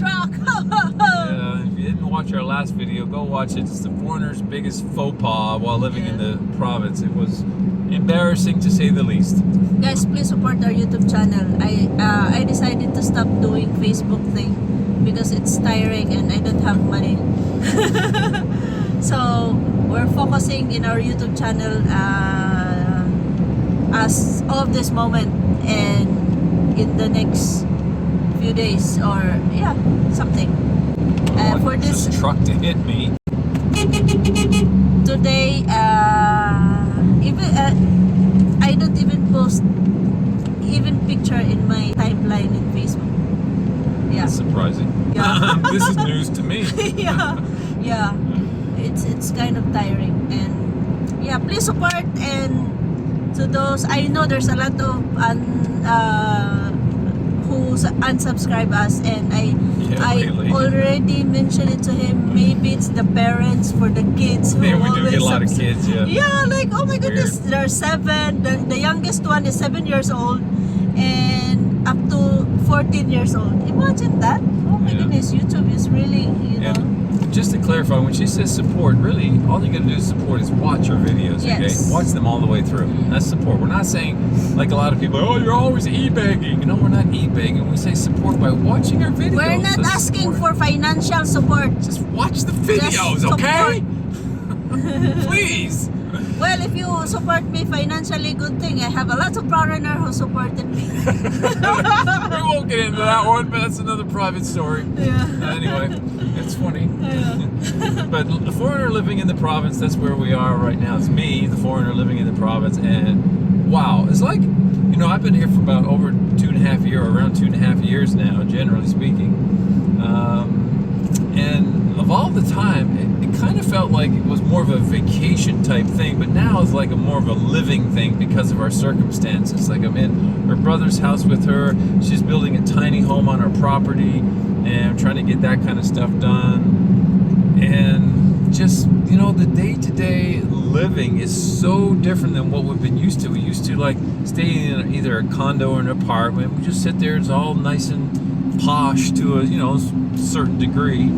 truck. If you didn't watch our last video, go watch it. It's the foreigner's biggest faux pas while living in the province. It was embarrassing to say the least. Guys, please support our YouTube channel. I decided to stop doing Facebook thing because it's tiring and I don't have money. So we're focusing in our YouTube channel as of this moment and in the next few days or something. For this truck to hit me today, even I don't even post even picture in my timeline in Facebook. Yeah, That's surprising. Yeah. This is news to me. yeah. It's kind of tiring, and please support. And to those, I know there's a lot of who unsubscribe us, and I lately. already mentioned it to him. Maybe it's the parents for the kids who Yeah, we do always get a lot of kids. Yeah, like oh my goodness, they're 7. The youngest one is 7 years old, and up to 14 years old. Imagine that. Oh my goodness, YouTube is really, you know. Just to clarify, when she says support, really, all you gotta do to support is watch our videos, okay? Watch them all the way through. That's support. We're not saying, like a lot of people, oh, you're always e-begging. No, we're not e-begging. We say support by watching our videos. We're not asking for financial support. Just watch the videos, okay? Please. Well, if you support me financially, good thing. I have a lot of foreigner who supported me. We won't get into that one, but that's another private story. Anyway, it's funny. But the foreigner living in the province, that's where we are right now. It's me, the foreigner living in the province, and wow, it's like, you know, I've been here for about over 2.5 years, or around 2.5 years now, generally speaking. And of all the time, it kind of felt like it was more of a vacation type thing, but now it's like more of a living thing because of our circumstances. Like I'm in her brother's house with her. She's building a tiny home on our property, and I'm trying to get that kind of stuff done. And just, you know, the day-to-day living is so different than what we've been used to. We used to like stay in either a condo or an apartment. We just sit there, it's all nice and posh to a, you know, certain degree,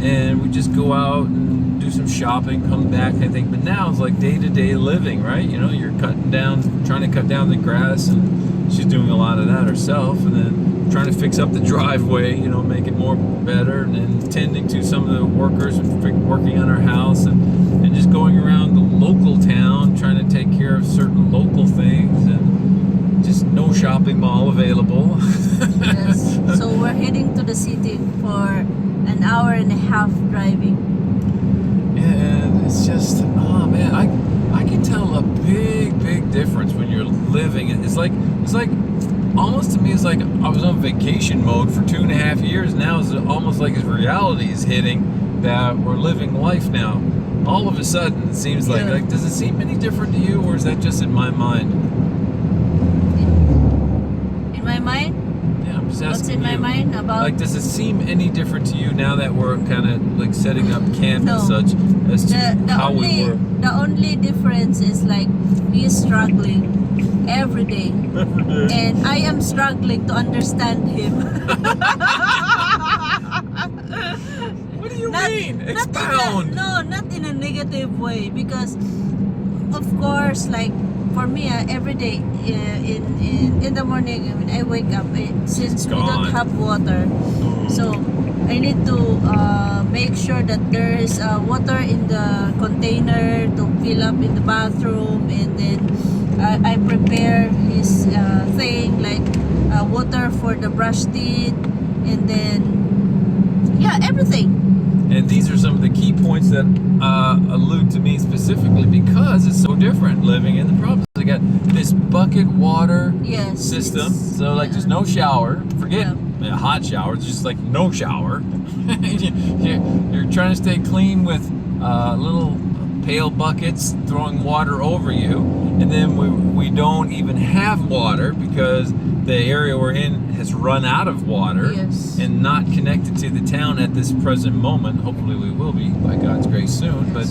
and we just go out and do some shopping, come back, I think. But now it's like day-to-day living, right? You know, you're trying to cut down the grass, and she's doing a lot of that herself, and then trying to fix up the driveway, you know, make it more better, and then tending to some of the workers working on our house, and just going around the local town trying to take care of certain local things, and just no shopping mall available. Yes. So we're heading to the city for an hour and a half driving. And it's just, oh man, I can tell a big difference when you're living. It's like almost to me, it's like I was on vacation mode for 2.5 years. Now it's almost like his reality is hitting that we're living life now. All of a sudden, it seems like does it seem any different to you, or is that just in my mind? In my mind? Yeah, I'm just asking. What's in my mind about? Like, does it seem any different to you now that we're kind of like setting up camp and such as to how we were? The only difference is like he's struggling every day, and I am struggling to understand him. What do you mean? Expound. Not in a negative way, because of course, like for me, every day in the morning when I wake up, since we don't have water, so I need to make sure that there is water in the container to fill up in the bathroom, and then I prepare his thing like water for the brush teeth, and then everything. And these are some of the key points that allude to me specifically, because it's so different living in the province. I got this bucket water system, so like there's no shower. Forget a hot shower. It's just like no shower. You're trying to stay clean with little pail buckets throwing water over you, and then we don't even have water because the area we're in has run out of water and not connected to the town at this present moment. Hopefully we will be by God's grace soon, but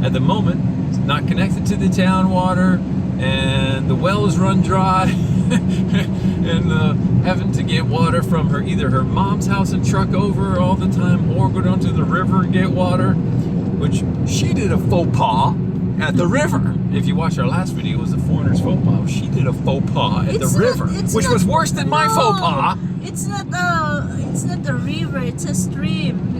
at the moment it's not connected to the town water, and the well is run dry. and having to get water from either her mom's house and truck over all the time, or go down to the river and get water, which she did a faux pas at the river. If you watch our last video, it was the foreigner's faux pas. She did a faux pas at the river, which was worse than my faux pas. It's not a river. It's a stream.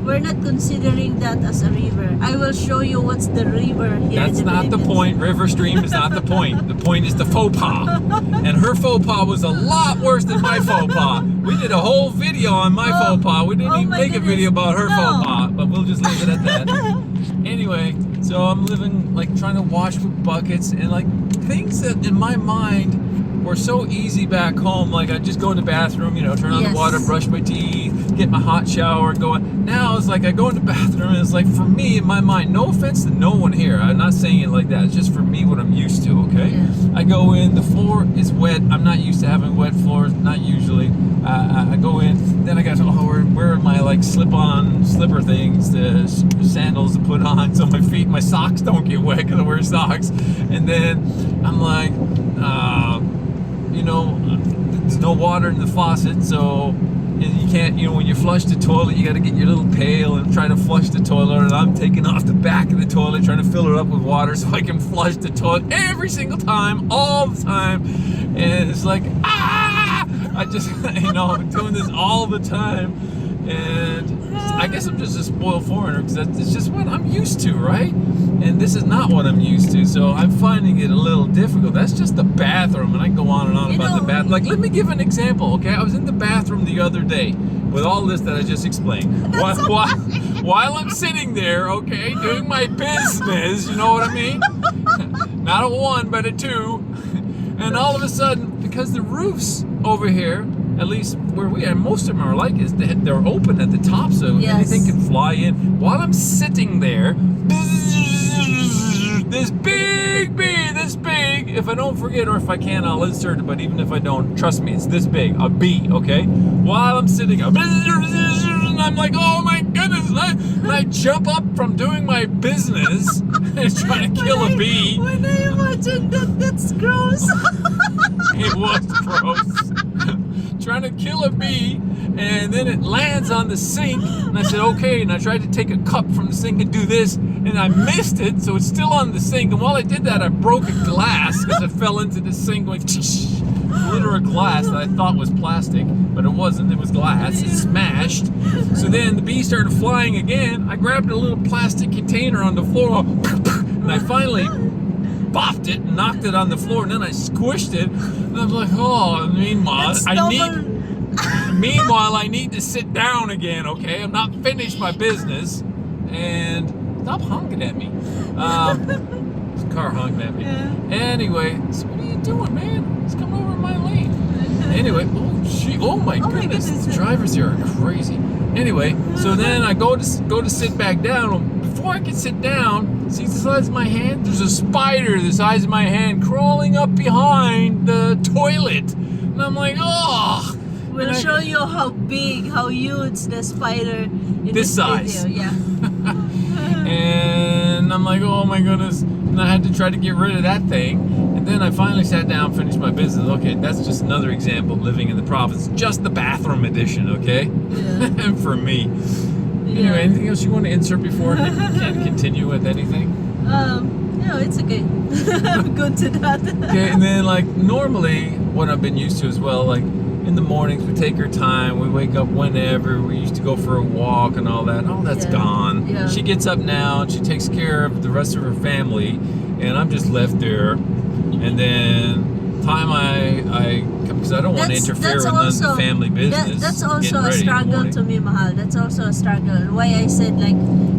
We're not considering that as a river. I will show you what's the river here. That's not the point. River stream is not the point. The point is the faux pas. And her faux pas was a lot worse than my faux pas. We did a whole video on my faux pas. We didn't even make a video about her faux pas, but we'll just leave it at that. Anyway, so I'm living, like, trying to wash with buckets, and like things that in my mind were so easy back home. Like, I just go in the bathroom, you know, turn on the water, brush my teeth, get my hot shower going. Now it's like I go in the bathroom and it's like, for me, in my mind, no offense to no one here, I'm not saying it like that, it's just for me what I'm used to, okay? I go in, the floor is wet, I'm not used to having wet floors, not usually. I go in, then I got to, where are my like slipper things, the sandals to put on so my socks don't get wet because I wear socks. And then I'm like, you know, there's no water in the faucet, so you can't, you know, when you flush the toilet, you got to get your little pail and try to flush the toilet, and I'm taking off the back of the toilet trying to fill it up with water so I can flush the toilet every single time, all the time. And it's like, I just, you know, I'm doing this all the time, and I guess I'm just a spoiled foreigner because it's just what I'm used to, right? And this is not what I'm used to, so I'm finding it a little difficult. That's just the bathroom, and I can go on and on about the bathroom. Like, let me give an example, okay? I was in the bathroom the other day with all this that I just explained. While I'm sitting there, okay, doing my business, you know what I mean? Not a one, but a two. And all of a sudden, because the roofs over here, at least where we are, most of them are like, is they're open at the top, so anything can fly in. While I'm sitting there, this big bee, this big, if I don't forget, or if I can, I'll insert it, but even if I don't, trust me, it's this big, a bee, okay? While I'm sitting, and I'm like, oh my goodness, and I jump up from doing my business and trying to kill a bee. When I imagine that's gross. It was gross. Trying to kill a bee, and then it lands on the sink, and I said, okay, and I tried to take a cup from the sink and do this, and I missed it, so it's still on the sink, and while I did that, I broke a glass because it fell into the sink, like, glitter of glass that I thought was plastic, but it wasn't, it was glass. It smashed. So then the bee started flying again. I grabbed a little plastic container on the floor, and I finally bopped it and knocked it on the floor, and then I squished it, and I was like, oh, meanwhile I need to sit down again, okay? I'm not finished my business, and stop honking at me. This car honking at me. Anyway, so what are you doing, man? It's coming over my lane. Anyway, oh my goodness, the drivers here are crazy. Anyway, so then I go to sit back down. Before I can sit down, see the size of my hand? There's a spider the size of my hand crawling up behind the toilet. And I'm like, oh. We'll show you how big, how huge the spider in this size. video. Yeah. And I'm like, oh my goodness. And I had to try to get rid of that thing. And then I finally sat down, finished my business. Okay, that's just another example of living in the province. Just the bathroom edition, okay? Yeah. For me. Anyway, anything else you want to insert before I can continue with anything? No, it's okay. I'm good to that. Okay, and then like normally what I've been used to as well, like in the mornings we take our time, we wake up whenever, we used to go for a walk and all that. All that's gone. Yeah. She gets up now and she takes care of the rest of her family, and I'm just left there. And then time I because I don't want to interfere with none of the family business. That's also a struggle to me, Mahal. That's also a struggle. Why I said, like,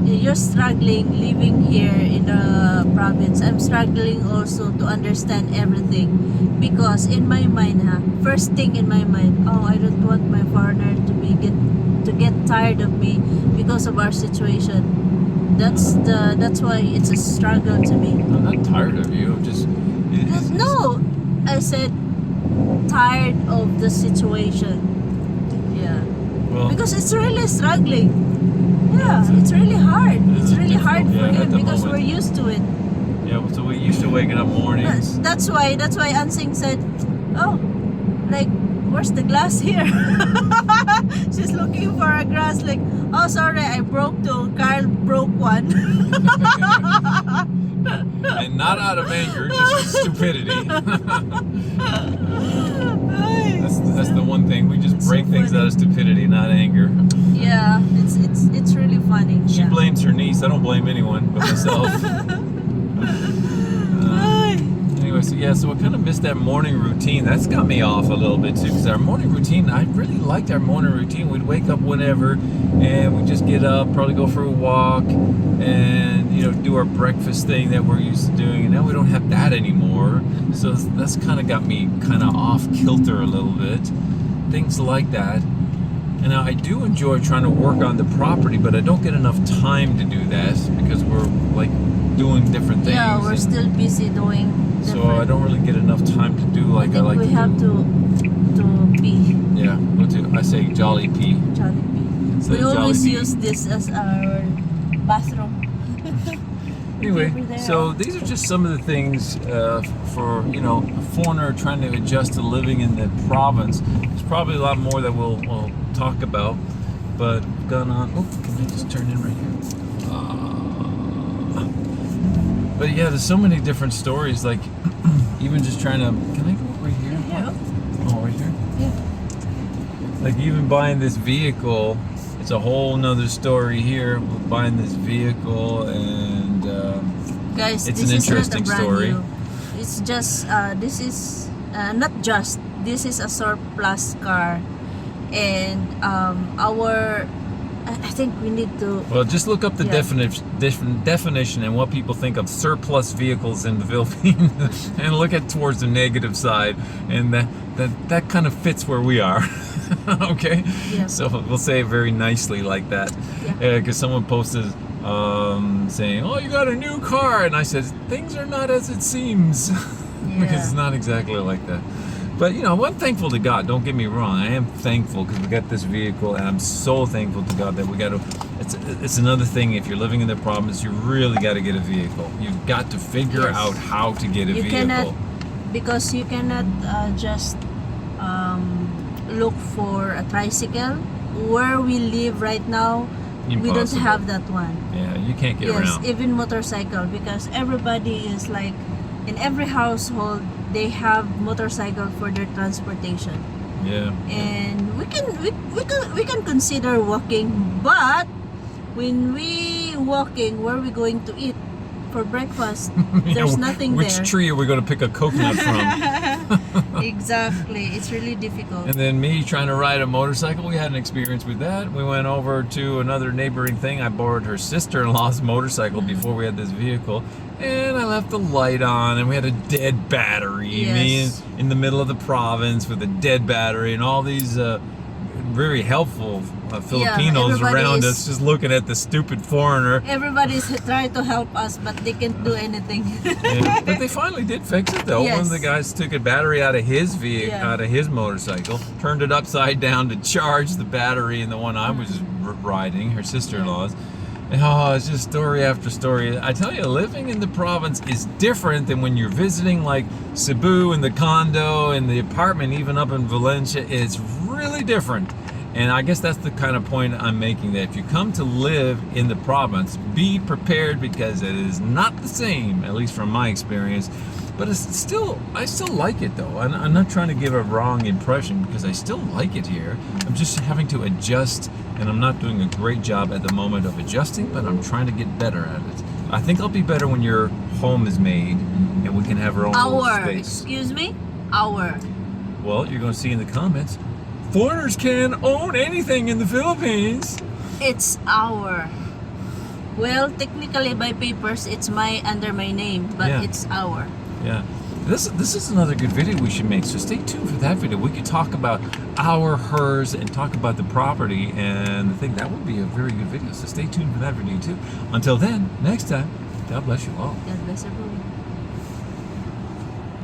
you're struggling living here in the province. I'm struggling also to understand everything, because in my mind, first thing in my mind, I don't want my partner to get tired of me because of our situation. That's why it's a struggle to me. I'm not tired of you. I'm just no. I said tired of the situation. Yeah. Well, because it's really struggling. Yeah, it's really hard. It's really hard for him because we're used to it. Yeah, so we used to waking up mornings. That's why Ansing said, oh, like, where's the glass here? She's looking for a glass, like, oh, sorry, I broke two. Carl broke one. And not out of anger, just stupidity. That's the one thing. We just break so things funny. out of stupidity, not anger. Yeah, it's really funny. She Yeah. blames her niece. I don't blame anyone but myself. Anyway, so yeah, so I kind of missed that morning routine. That's got me off a little bit too, because our morning routine, I really liked our morning routine. We'd wake up whenever, and we'd just get up, probably go for a walk, and do our breakfast thing that we're used to doing. And now we don't have that anymore, so that's kind of got me kind of off kilter a little bit. Things like that. And now I do enjoy trying to work on the property, but I don't get enough time to do that because we're like doing different things. Yeah, we're and still busy doing. so I don't really get enough time to do like I like we to have do. to pee. Yeah, go to. I say Jolly Pea. Jolly pee. So We always Jollibee. use this as our bathroom. Anyway, Over there. so these are just some of the things for a foreigner trying to adjust to living in the province. There's probably a lot more that we'll talk about, but gone on. Oh, can I just turn in right here? But yeah, there's so many different stories. Like even just trying to. Can I go right here? Yeah. Oh, right here. Yeah. Like even buying this vehicle, it's a whole nother story here. We're buying this vehicle and Guys, It's this an is not a interesting brand story. new. It's just this is not just. This is a surplus car, and I think we need to. well, just look up the Yeah. definition and what people think of surplus vehicles in the Philippines, and look at towards the negative side, and that kind of fits where we are. Okay, Yeah. so we'll say it very nicely like that, Yeah. because someone posted saying, "Oh, you got a new car," and I said, "Things are not as it seems," because it's not exactly like that. But I'm thankful to God. Don't get me wrong. I am thankful because we got this vehicle, and I'm so thankful to God that we got to. It's another thing. If you're living in the province, you really got to get a vehicle. You've got to figure Yes. out how to get a You vehicle. cannot, because you cannot just look for a tricycle. Where we live right now, we don't Impossible. have that one. Yeah, you can't get Yes, around. even motorcycle, because everybody is like, in every household they have motorcycle for their transportation, Yeah. and we can consider walking, but when we walking, where are we going to eat for breakfast? There's nothing Which there. tree are we going to pick a coconut from? Exactly, it's really difficult. And then me trying to ride a motorcycle, we had an experience with that. We went over to another neighboring thing. I borrowed her sister-in-law's motorcycle before we had this vehicle, and I left the light on, and we had a dead battery. Me Yes. in the middle of the province with a dead battery, and all these very helpful Filipinos everybody around is- us just looking at the stupid foreigner. Everybody's trying to help us, but they can't do anything. Yeah, but they finally did fix it though. One of Yes. the guys took a battery out of his vehicle, Yeah. out of his motorcycle, turned it upside down to charge the battery in the one I was riding, her sister-in-law's. And, oh, it's just story after story. I tell you, living in the province is different than when you're visiting like Cebu and the condo and the apartment, even up in Valencia. It's really different. And I guess that's the kind of point I'm making, that if you come to live in the province, be prepared, because it is not the same, at least from my experience. But I still like it though. I'm not trying to give a wrong impression, because I still like it here. I'm just having to adjust, and I'm not doing a great job at the moment of adjusting, but I'm trying to get better at it. I think I'll be better when your home is made and we can have our own little Our, space. excuse me, our. Well, you're going to see in the comments, foreigners can own anything in the Philippines. It's our. Well, technically by papers, it's under my name, but Yeah. it's our. Yeah. This is another good video we should make, so stay tuned for that video. We could talk about our, hers, and talk about the property, and I think that would be a very good video, so stay tuned for that video too. Until then, next time, God bless you all. God bless everyone.